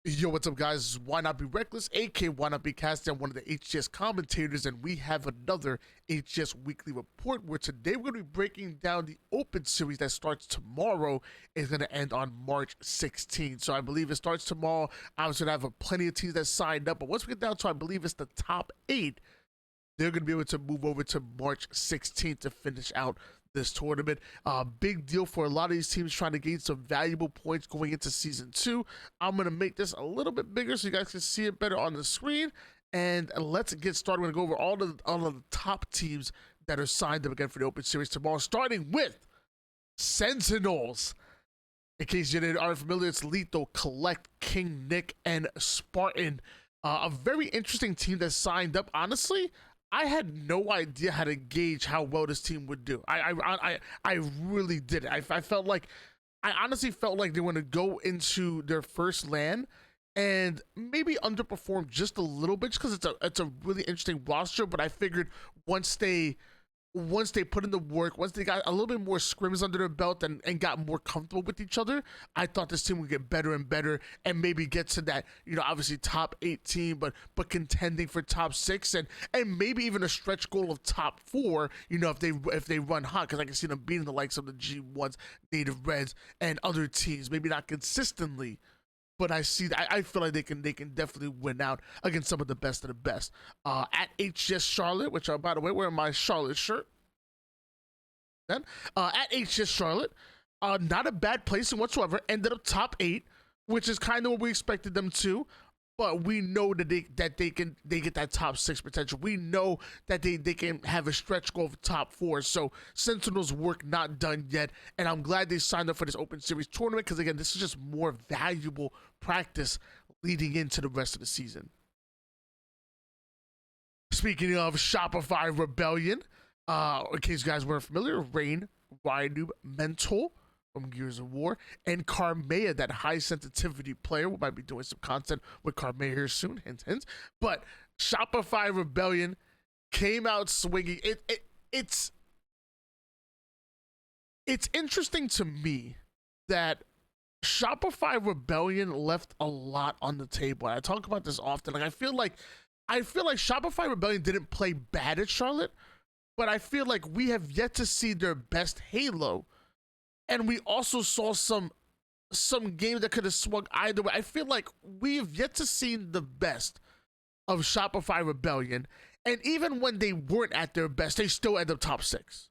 Yo, what's up, guys? Why Not Be Reckless, aka Why Not Be Cast. I'm one of the HCS commentators, and we have another HCS weekly report where today we're going to be breaking down the Open Series that starts tomorrow. It's going to end on March 16th. So I believe it starts tomorrow. I was going to have plenty of teams that signed up, but once we get down to, I believe it's the top 8, they're going to be able to move over to March 16th to finish out this tournament. Big deal for a lot of these teams trying to gain some valuable points going into season 2. I'm going to make this a little bit bigger so you guys can see it better on the screen. And let's get started. We're going to go over all of the top teams that are signed up again for the Open Series tomorrow, starting with Sentinels. In case you aren't familiar, it's Lethal, Collect, King, Nick, and Spartan. A very interesting team that signed up. Honestly, I had no idea how to gauge how well this team would do. I really did. I honestly felt like they want to go into their first LAN and maybe underperform just a little bit, just because it's a really interesting roster. But I figured once they put in the work, once they got a little bit more scrims under their belt and got more comfortable with each other, I thought this team would get better and better and maybe get to that, obviously top 8 team, but contending for top 6 and maybe even a stretch goal of top 4, if they run hot, because I can see them beating the likes of the G1s, Native Reds, and other teams, maybe not consistently. But I feel like they can definitely win out against some of the best of the best. At HCS Charlotte, which by the way, wearing my Charlotte shirt. Then at HCS Charlotte, not a bad placing whatsoever. Ended up top 8, which is kind of what we expected them to. But we know that they get that top 6 potential. We know that they can have a stretch goal of top 4. So Sentinels work not done yet, and I'm glad they signed up for this Open Series tournament, because again, this is just more valuable practice leading into the rest of the season. Speaking of Shopify Rebellion, in case you guys weren't familiar, Rain, YNOT, Mental from Gears of War, and Carmea, that high sensitivity player. We might be doing some content with Carmea here soon, hint, hint. But Shopify Rebellion came out swinging. It's interesting to me that Shopify Rebellion left a lot on the table. I talk about this often. I feel like Shopify Rebellion didn't play bad at Charlotte, but I feel like we have yet to see their best Halo. And we also saw some games that could have swung either way. I feel like we've yet to see the best of Shopify Rebellion. And even when they weren't at their best, they still end up top 6.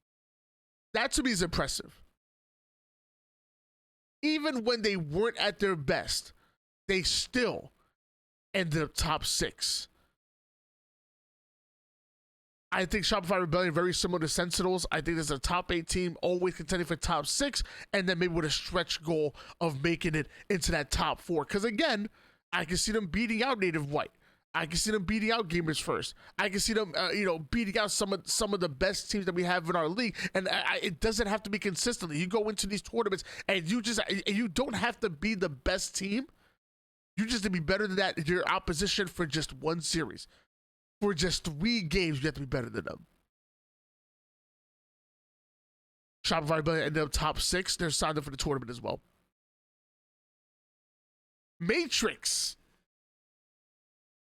That to me is impressive. Even when they weren't at their best, they still ended up top 6. I think Shopify Rebellion very similar to Sentinels. I think there's a top 8 team always contending for top 6, and then maybe with a stretch goal of making it into that top 4. Because again, I can see them beating out Native White. I can see them beating out Gamers First. I can see them, beating out some of the best teams that we have in our league. And it doesn't have to be consistently. You go into these tournaments and you don't have to be the best team. You just have to be better than that. Your opposition for just one series. For just 3 games, you have to be better than them. Shopify Rebellion ended up top 6. They're signed up for the tournament as well. Matrix.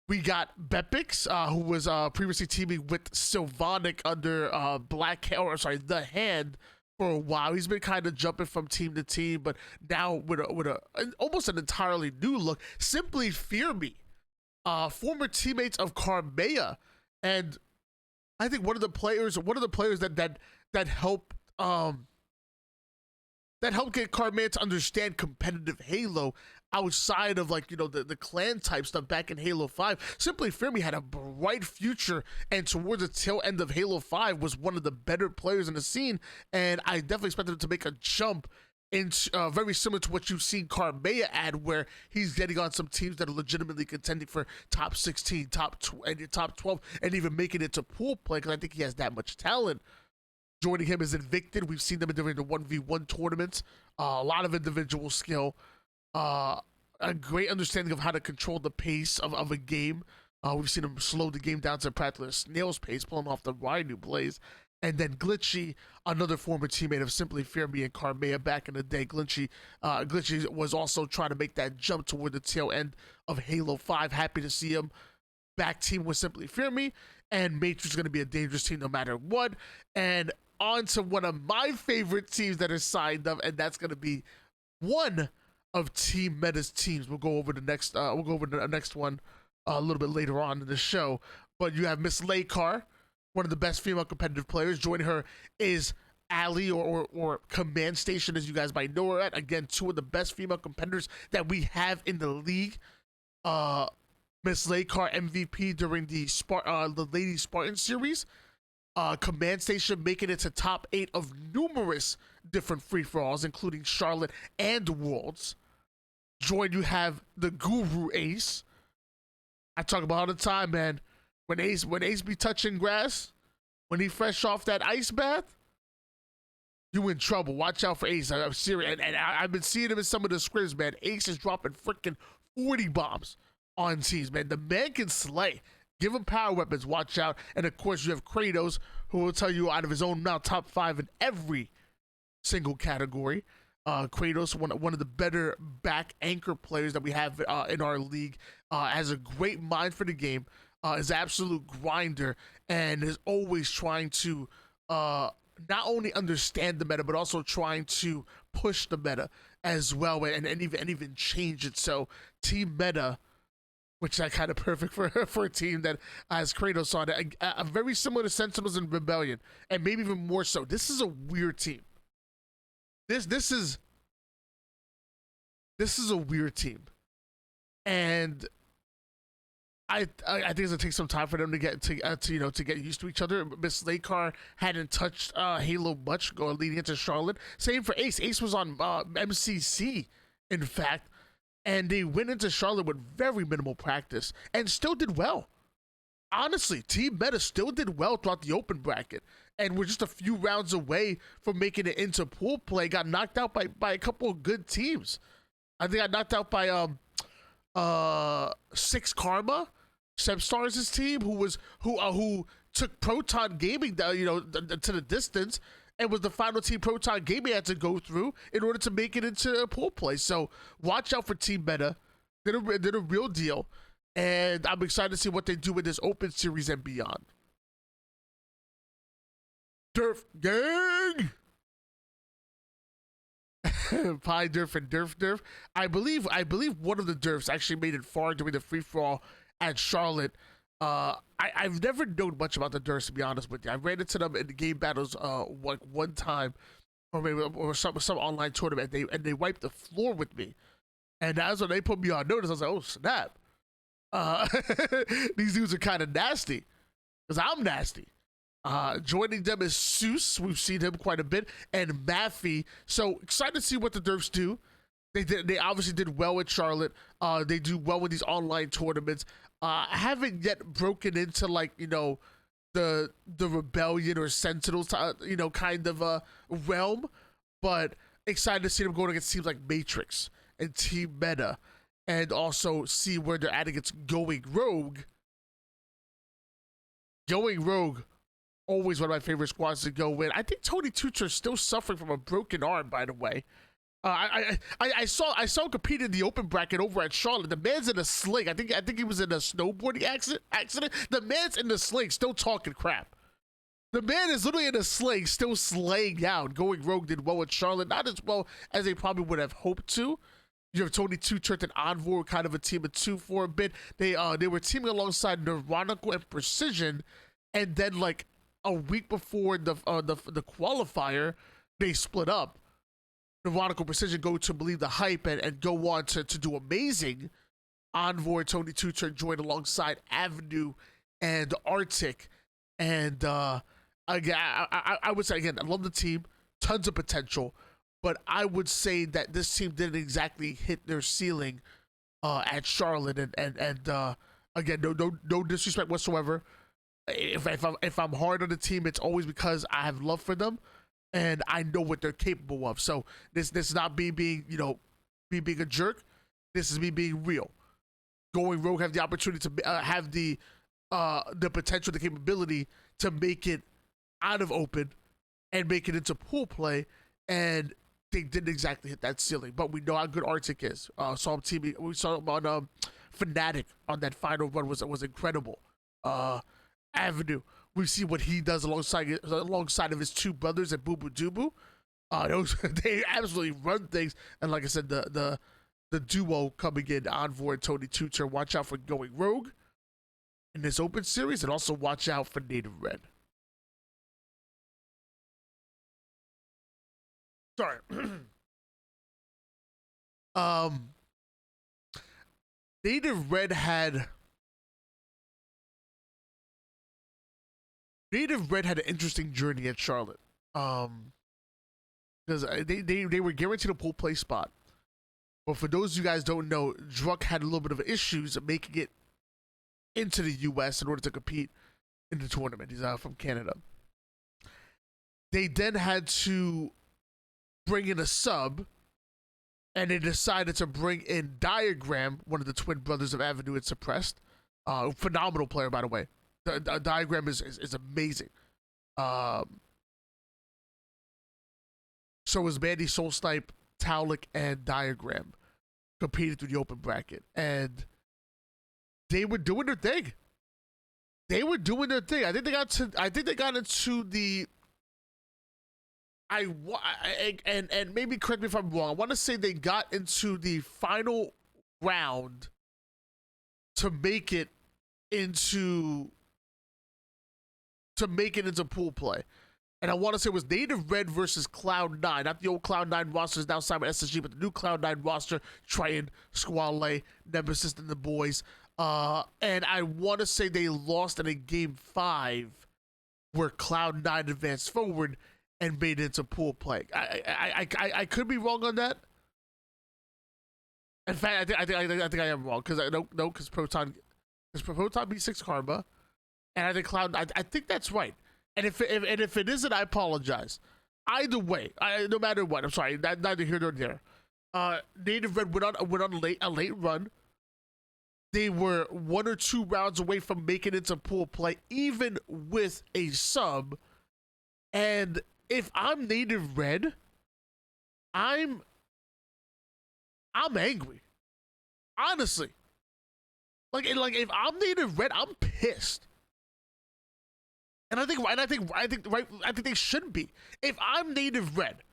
We got Bepix, who was previously teaming with Sylvanic under The Hand for a while. He's been kind of jumping from team to team, but now with almost an entirely new look. Simply Fear Me. Former teammates of Carmea, and I think one of the players that helped get Carmea to understand competitive Halo outside of the clan type stuff back in Halo 5. Simply Fear Me had a bright future, and towards the tail end of Halo 5 was one of the better players in the scene, and I definitely expected him to make a jump. Very similar to what you've seen Carmea add, where he's getting on some teams that are legitimately contending for top 16, top 12, and even making it to pool play, because I think he has that much talent. Joining him is Invicted. We've seen them during the 1v1 tournaments. A lot of individual skill. A great understanding of how to control the pace of a game. We've seen him slow the game down to practically a snail's pace, pulling off the YNOT plays. And then Glitchy, another former teammate of Simply Fear Me and Carmea back in the day. Glitchy was also trying to make that jump toward the tail end of Halo 5. Happy to see him back team with Simply Fear Me. And Matrix is going to be a dangerous team no matter what. And on to one of my favorite teams that are signed up, and that's going to be one of Team Meta's teams. We'll go over the next one a little bit later on in the show. But you have Miss Lakar, one of the best female competitive players. Joining her is Allie or Command Station, as you guys might know her at. Again, two of the best female competitors that we have in the league. Miss Lakar MVP during the Ladies Spartan series. Command Station making it to top 8 of numerous different free-for-alls, including Charlotte and Worlds. Join, you have the Guru Ace. I talk about all the time, man. When Ace be touching grass, when he fresh off that ice bath, you in trouble. Watch out for Ace. I'm serious. And I've been seeing him in some of the scrims, man. Ace is dropping freaking 40 bombs on teams, man. The man can slay. Give him power weapons. Watch out. And of course, you have Kratos, who will tell you out of his own mouth, top 5 in every single category. Kratos, one of the better back anchor players that we have in our league, has a great mind for the game. Is an absolute grinder and is always trying to not only understand the meta but also trying to push the meta as well and even change it. So Team Meta, which is kind of perfect for a team that has Kratos on it, a very similar to Sentinels and Rebellion, and maybe even more so. This is a weird team. This is a weird team, and I think it's gonna take some time for them to get used to each other. Miss Lakar hadn't touched Halo much leading into Charlotte. Same for Ace. Ace was on MCC, in fact, and they went into Charlotte with very minimal practice and still did well. Honestly, Team Meta still did well throughout the open bracket, and we're just a few rounds away from making it into pool play. Got knocked out by a couple of good teams. I think I knocked out by Six Karma, Sebstars' team, who took Proton Gaming down, to the distance, and was the final team Proton Gaming had to go through in order to make it into pool play. So watch out for Team Meta. They're a real deal, and I'm excited to see what they do with this open series and beyond. Durf Gang. Pie Durf and Durf. I believe one of the Durfs actually made it far during the free-for-all at Charlotte. I've never known much about the Durfs, to be honest with you. I ran into them in the game battles one time, or maybe some online tournament, and they wiped the floor with me. And that's when they put me on notice. I was like, oh snap. These dudes are kind of nasty, because I'm nasty. Joining them is Seuss. We've seen him quite a bit, and Maffey. So excited to see what the Durfs do. They obviously did well at Charlotte. They do well with these online tournaments. I haven't yet broken into the Rebellion or Sentinels kind of realm, but excited to see them going against teams like Matrix and Team Meta, and also see where they're at against Going Rogue. Going Rogue, always one of my favorite squads to go with. I think Tony Tutor is still suffering from a broken arm, by the way. I saw him compete in the open bracket over at Charlotte. The man's in a sling. I think he was in a snowboarding accident. The man's in the sling, still talking crap. The man is literally in a sling, still slaying down. Going Rogue did well with Charlotte, not as well as they probably would have hoped to. You have Tony Tutor and Envoy, kind of a team of two for a bit. They were teaming alongside Neuronical and Precision, and then like a week before the qualifier, they split up. Neuronical Precision go to Believe the Hype and go on to do amazing. Envoy, Tony Tutor joined alongside Avenue and Arctic. And again, I would say, again, I love the team, tons of potential, but I would say that this team didn't exactly hit their ceiling at Charlotte. And again, no disrespect whatsoever. If I'm hard on the team, it's always because I have love for them and I know what they're capable of. So this is not me being a jerk. This is me being real. Going Rogue have the opportunity to have the potential, the capability to make it out of open and make it into pool play, and they didn't exactly hit that ceiling. But we know how good Arctic is. Saw him teaming. We saw him on Fnatic on that final run was incredible. Avenue, we see what he does alongside of his two brothers at Boo Boo Dubu. Those they absolutely run things, and like I said, the duo coming in, Envoy and Tony Tutor. Watch out for going rogue in this open series, and also watch out for Native Red. Sorry. Native Red had an interesting journey at Charlotte. Because they were guaranteed a pool play spot. But for those of you guys don't know, Druk had a little bit of issues making it into the US in order to compete in the tournament. He's from Canada. They then had to bring in a sub, and they decided to bring in Diagram, one of the twin brothers of Avenue and Suppressed. Phenomenal player, by the way. The Diagram is amazing. So was Mandy, Soul Snipe, Taulik, and Diagram competed through the open bracket, and they were doing their thing. I think they got into the. And maybe correct me if I'm wrong. I want to say they got into the final round to make it into pool play. And I want to say it was Native Red versus Cloud9. Not the old Cloud9 roster is now signed with SSG, but the new Cloud9 roster, Triton, Squale, Nemesis, and the boys. And I want to say they lost in a game 5 where Cloud9 advanced forward and made it into pool play. I could be wrong on that. In fact, I think I am wrong, because Proton beat 6 Karma, and I think Cloud. I think that's right. And if it isn't, I apologize. Either way, no matter what, I'm sorry. Neither here nor there. Native Red went on a late run. They were 1 or 2 rounds away from making it into pool play, even with a sub. And if I'm Native Red, I'm angry. Honestly. Like if I'm Native Red, I'm pissed. And I think they shouldn't be. If I'm Native Red,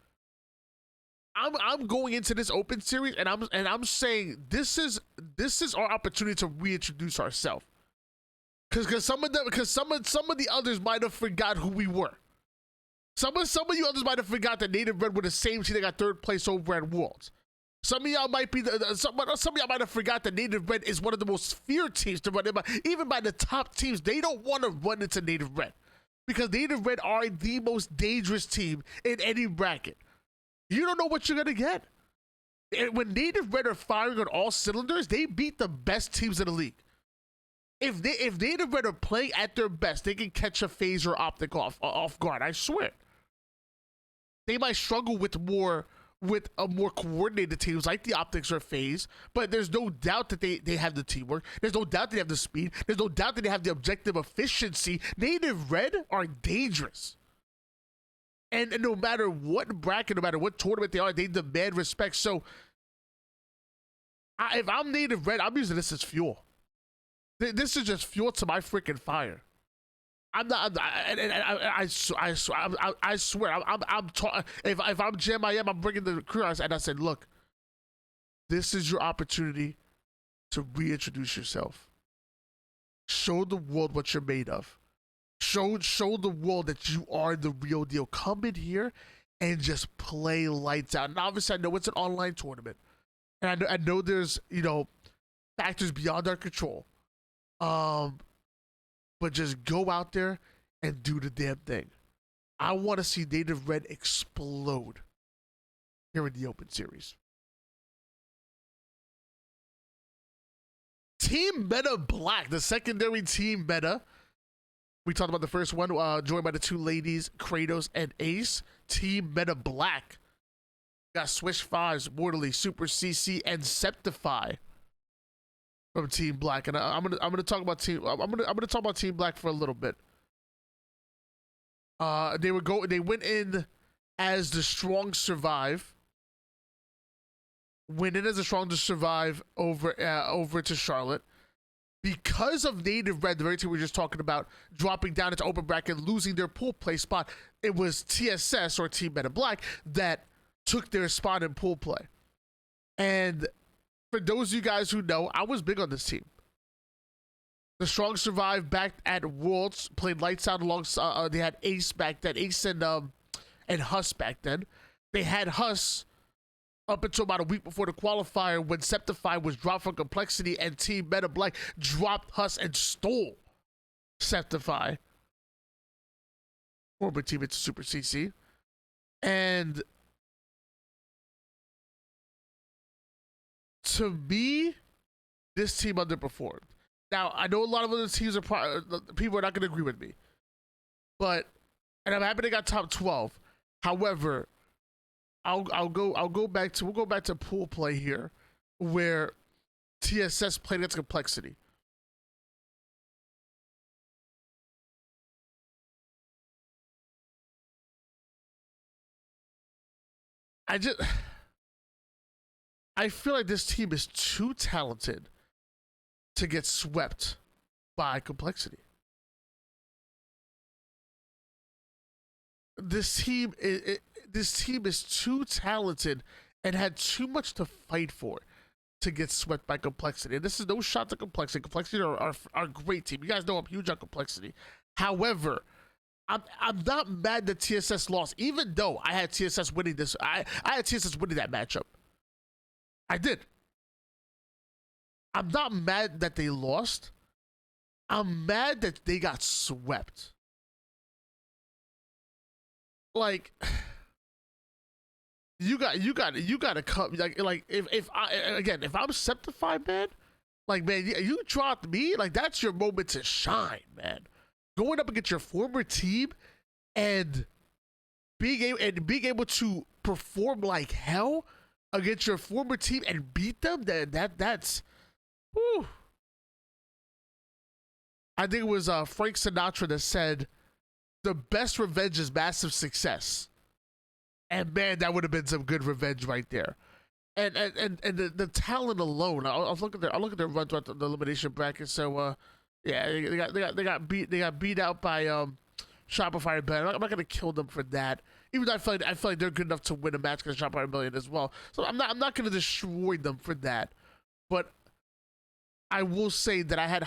I'm going into this open series and I'm saying this is our opportunity to reintroduce ourselves. Because some of the others might have forgot who we were. Some of you others might have forgot that Native Red were the same team that got 3rd place over at Worlds. Some of y'all might be some of y'all might have forgot that Native Red is one of the most feared teams to run in. Even by the top teams, they don't want to run into Native Red because Native Red are the most dangerous team in any bracket. You don't know what you're gonna get. And when Native Red are firing on all cylinders, they beat the best teams in the league. If Native Red are playing at their best, they can catch a phase or optic off guard. I swear. They might struggle with a more coordinated teams like the Optics or FaZe, but there's no doubt that they have the teamwork. There's no doubt that they have the speed. There's no doubt that they have the objective efficiency. Native Red are dangerous. And no matter what bracket, no matter what tournament they are, they demand respect. So if I'm Native Red, I'm using this as fuel. This is just fuel to my freaking fire. I swear, if I'm JMIM, I'm bringing the crew out, and I said, look, this is your opportunity to reintroduce yourself. Show the world what you're made of. Show the world that you are the real deal. Come in here and just play lights out. And obviously, I know it's an online tournament, and I know there's factors beyond our control. But just go out there and do the damn thing. I want to see Native Red explode here in the open series. Team Meta Black, the secondary team meta. We talked about the first one, joined by the 2 ladies, Kratos and Ace. Team Meta Black. Got Swish 5s, Mortally, Super CC, and Septify from Team Black, and I'm gonna talk about Team Black for a little bit. They went in as the strong survive. Went in as the strong to survive over to Charlotte. Because of Native Red, the very team we were just talking about, dropping down into open bracket, losing their pool play spot, it was TSS, or Team Men in Black, that took their spot in pool play. And for those of you guys who know, I was big on this team. The Strong Survive back at Worlds, played lights out alongside, they had Ace back then, Ace and Huss back then. They had Huss up until about a week before the qualifier when Septify was dropped from Complexity and Team Meta Black dropped Huss and stole Septify. Former teammate to Super CC. And to me, this team underperformed. Now, I know a lot of other teams people are not going to agree with me. And I'm happy they got top 12. However, we'll go back to pool play here, where TSS played against Complexity. I feel like this team is too talented to get swept by Complexity. This team is too talented and had too much to fight for to get swept by Complexity. And this is no shot to Complexity. Complexity are a great team. You guys know I'm huge on Complexity. However, I'm not mad that TSS lost, even though I had TSS winning this. I had TSS winning that matchup. I did. I'm not mad that they lost. I'm mad that they got swept. Like, you gotta come like if I'm Septified, man, like, man, you dropped me, like, that's your moment to shine, man. Going up against your former team and being able to perform like hell against your former team and beat them, that's whew. I think it was Frank Sinatra that said, "The best revenge is massive success." And man, that would have been some good revenge right there. And the talent alone. I'll look at their run throughout the elimination bracket. So yeah, they got beat out by Shopify Rebellion. I'm not gonna kill them for that. Even though I feel like they're good enough to win a match against Shopify Rebellion as well. So I'm not gonna destroy them for that. But I will say that I had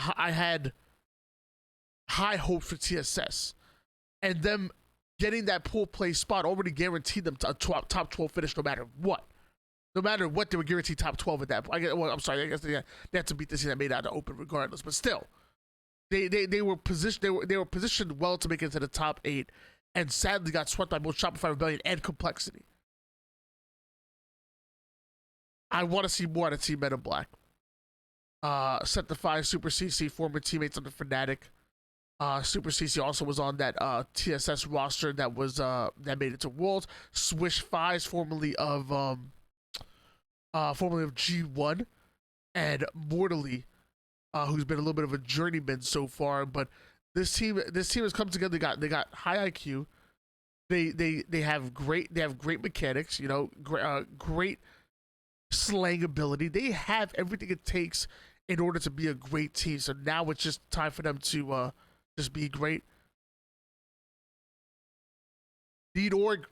high hopes for TSS, and them getting that pool play spot already guaranteed them a top 12 finish no matter what. No matter what, they were guaranteed top 12 at that point. I'm sorry, I guess they had to beat the team that made it out of open regardless. But still, they were positioned well to make it to the top 8, and sadly got swept by both Shopify Rebellion and Complexity. I want to see more out of Team Men in Black. Septify, Super CC, former teammates on the Fnatic. Super CC also was on that TSS roster that that made it to Worlds. Swish Fives, formerly of G1, and Mortally, who's been a little bit of a journeyman so far. But this team has come together. They got high IQ. They have great mechanics. You know, great slang ability. They have everything it takes in order to be a great team. So now it's just time for them to just be great. Need org.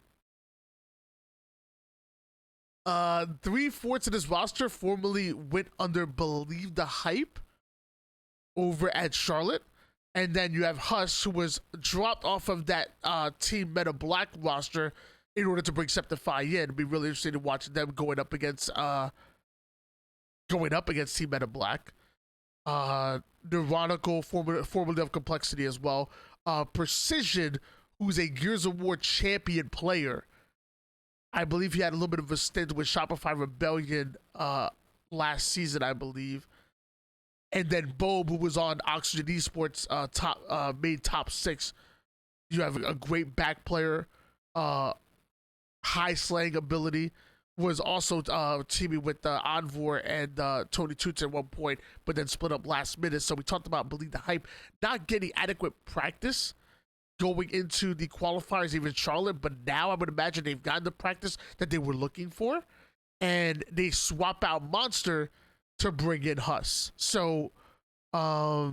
3/4 of this roster formerly went under Believe the Hype over at Charlotte. And then you have Huss, who was dropped off of that Team Meta Black roster in order to bring Septify in. It'd be really interesting to watch them going up against Team Meta Black. Neuronical, formerly of Complexity as well. Precision, who's a Gears of War champion player. I believe he had a little bit of a stint with Shopify Rebellion last season, I believe. And then Bob, who was on Oxygen Esports, made top 6. You have a great back player, high slang ability. Was also teaming with Envor and Tony Toots at one point, but then split up last minute. So we talked about Believe the Hype not getting adequate practice going into the qualifiers, even Charlotte, but now I would imagine they've gotten the practice that they were looking for, and they swap out Monster to bring in Huss. So, by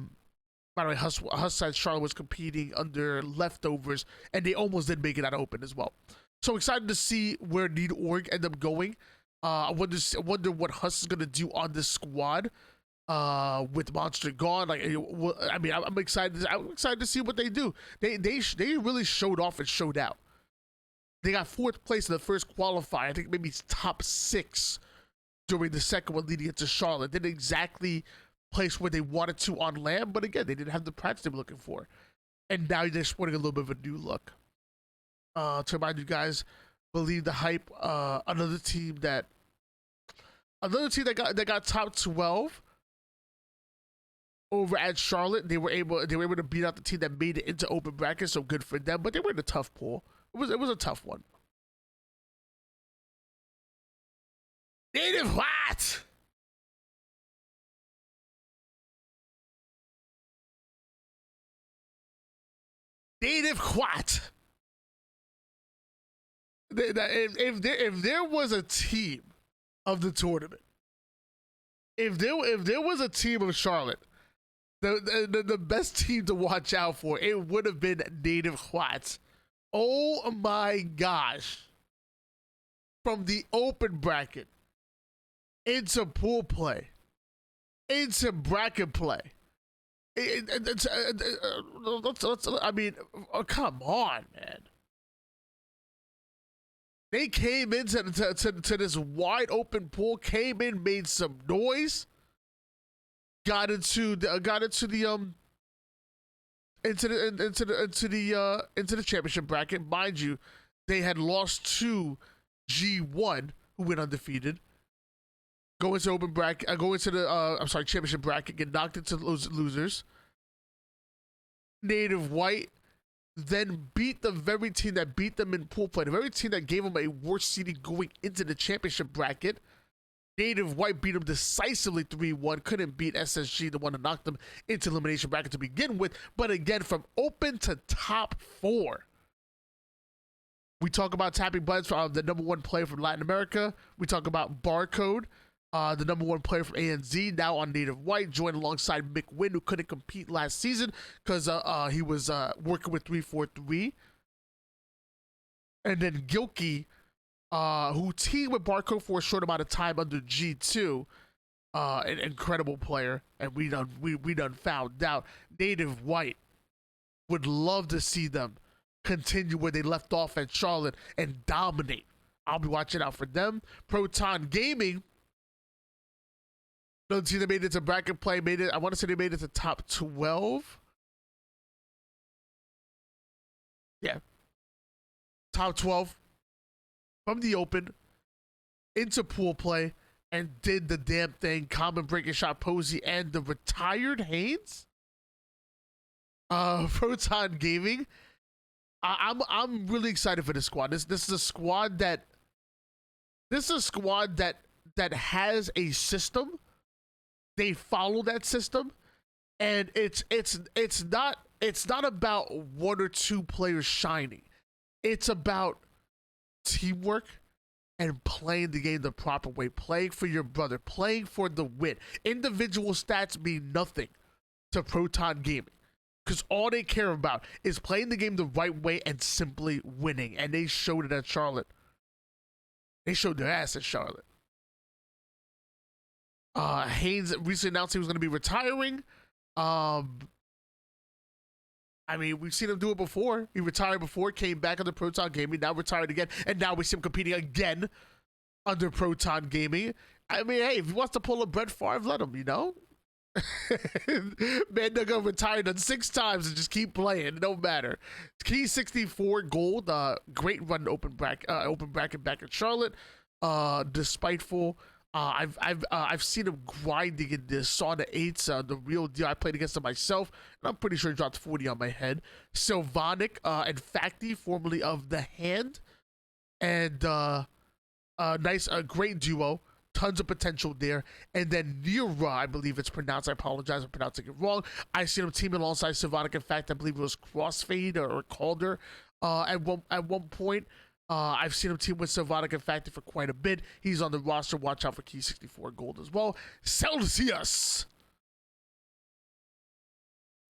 the way, Huss side Charlotte was competing under leftovers, and they almost did make it out open as well. So excited to see where Need Org end up going. I wonder what Huss is gonna do on this squad. With Monster gone, like I mean, I'm excited. I'm excited to see what they do. They really showed off and showed out. They got 4th place in the first qualifier. I think maybe top 6 during the second one leading into Charlotte. Didn't exactly place where they wanted to on land, but again, they didn't have the practice they were looking for. And now they're sporting a little bit of a new look. To remind you guys, believe the hype. Another team that got top 12 over at Charlotte. They were able to beat out the team that made it into open bracket, so good for them. But they were in a tough pool. It was a tough one. Native what? Native what? If there was a team of the tournament, if there was a team of Charlotte, the best team to watch out for, it would have been Native What. Oh my gosh. From the open bracket into pool play, into bracket play. I mean, come on, man. They came into to this wide open pool, came in, made some noise, got into the championship bracket. Mind you, they had lost to G1, who went undefeated. Go into open bracket, go into the championship bracket, get knocked into losers. Native White then beat the very team that beat them in pool play, the very team that gave them a worse seeding going into the championship bracket. Native White beat them decisively 3-1. Couldn't beat SSG, the one that knocked them into elimination bracket to begin with. But again, from open to top 4. We talk about tapping buttons for the #1 player from Latin America. We talk about Barcode, the #1 player from ANZ, now on Native White, joined alongside Mick Wynn, who couldn't compete last season because he was working with 343. And then Gilkey, who teamed with Barcode for a short amount of time under G2, an incredible player, and we done found out Native White would love to see them continue where they left off at Charlotte and dominate. I'll be watching out for them. Proton Gaming, another team that made it to bracket play, I want to say they made it to top 12. Yeah. Top 12 from the open into pool play and did the damn thing. Common breaking shot Posey and the retired Haynes. Proton Gaming. I'm really excited for this squad. This is a squad that has a system. They follow that system, and it's not about 1 or 2 players shining. It's about teamwork and playing the game the proper way, playing for your brother, playing for the win. Individual stats mean nothing to Proton Gaming, because all they care about is playing the game the right way and simply winning. And they showed it at Charlotte. They showed their ass at Charlotte. Haynes recently announced he was going to be retiring. I mean, we've seen him do it before. He retired before, came back under Proton Gaming, now retired again, and now we see him competing again under Proton Gaming. I mean, hey, if he wants to pull a Brett Favre, let him, you know? Man, they're gonna retire done 6 times and just keep playing. It don't matter. Key 64 gold. Great run open bracket back in Charlotte. Despiteful. I've seen him grinding in this. Saw the 8s, the real deal. I played against him myself, and I'm pretty sure he dropped 40 on my head. Sylvanic and Facty, formerly of The Hand, and nice, great duo. Tons of potential there. And then Nira, I believe it's pronounced. I apologize for pronouncing it wrong. I see him teaming alongside Sylvatic. In fact, I believe it was Crossfade or Calder at one point. I've seen him team with Sylvatic and Factor for quite a bit. He's on the roster. Watch out for Key 64 Gold as well. Celsius.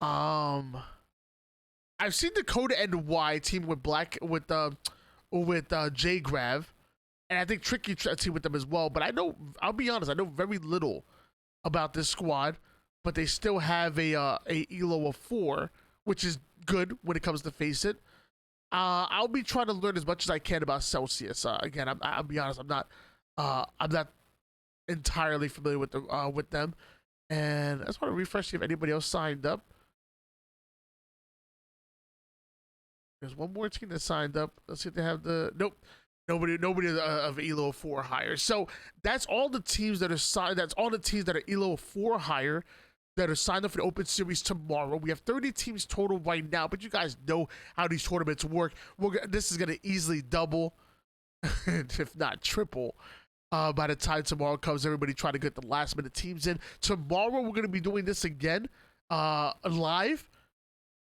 I've seen Dakota NY team with J Grav, and I think Tricky team with them as well. But I'll be honest, I know very little about this squad. But they still have a elo of 4, which is good when it comes to Face It. I'll be trying to learn as much as I can about Celsius. Again, I'll be honest, I'm not entirely familiar with them. And I just want to refresh, see if anybody else signed up. There's one more team that signed up. Let's see if they have nope. Nobody of Elo 4 higher. So that's all the teams that are signed. That's all the teams that are Elo 4 higher that are signed up for the Open Series tomorrow. We have 30 teams total right now, but you guys know how these tournaments work. This is going to easily double, if not triple, by the time tomorrow comes. Everybody trying to get the last minute teams in. Tomorrow, we're going to be doing this again live,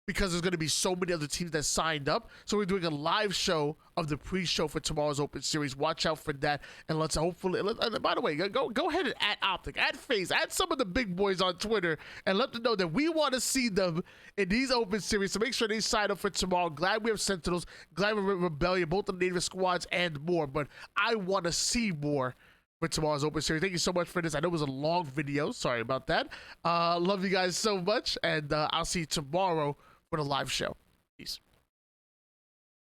because there's going to be so many other teams that signed up. So we're doing a live show of the pre-show for tomorrow's Open Series. Watch out for that. And let's hopefully, by the way, go ahead and add Optic, add FaZe, add some of the big boys on Twitter, and let them know that we want to see them in these Open Series. So make sure they sign up for tomorrow. Glad we have Sentinels, glad we have Rebellion, both the native squads and more. But I want to see more for tomorrow's Open Series. Thank you so much for this. I know it was a long video. Sorry about that. Love you guys so much. And I'll see you tomorrow for the live show. Peace.